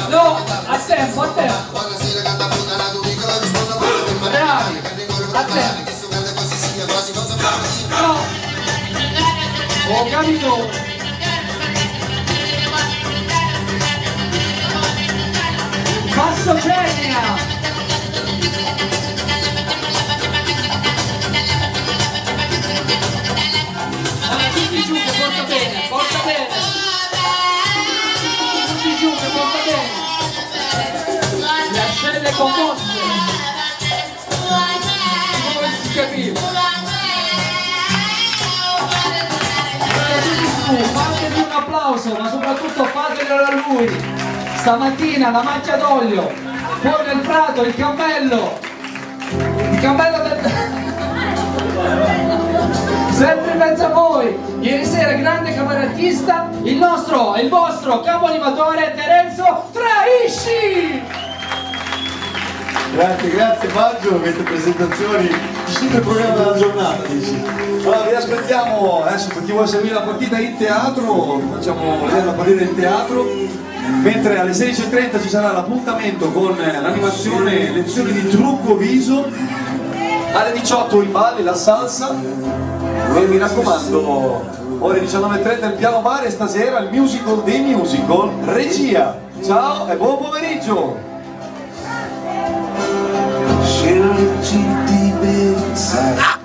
No, a tempo, a tempo. Bravi, a tempo. No. Ho capito. Basso Genia. Tutti giù che porta bene, porta bene. Tutti giù che porta bene. Le ascelle composte. Come si capiva? Tutti su, fatevi un applauso, ma soprattutto fatelo a lui. Stamattina la macchia d'olio, poi nel prato il cammello del... sempre in mezzo a voi. Ieri sera grande cabarettista, il vostro capo animatore Terenzo Traisci. Grazie Maggio per queste presentazioni, il programma della giornata, dici. Allora vi aspettiamo adesso per chi vuole seguire la partita in teatro, facciamo vedere la partita in teatro, mentre alle 16:30 ci sarà l'appuntamento con l'animazione lezioni di trucco viso, alle 18 i balli, la salsa e mi raccomando ore 19:30 il piano bar e stasera il musical dei musical, regia. Ciao e buon pomeriggio! Scelti di pensare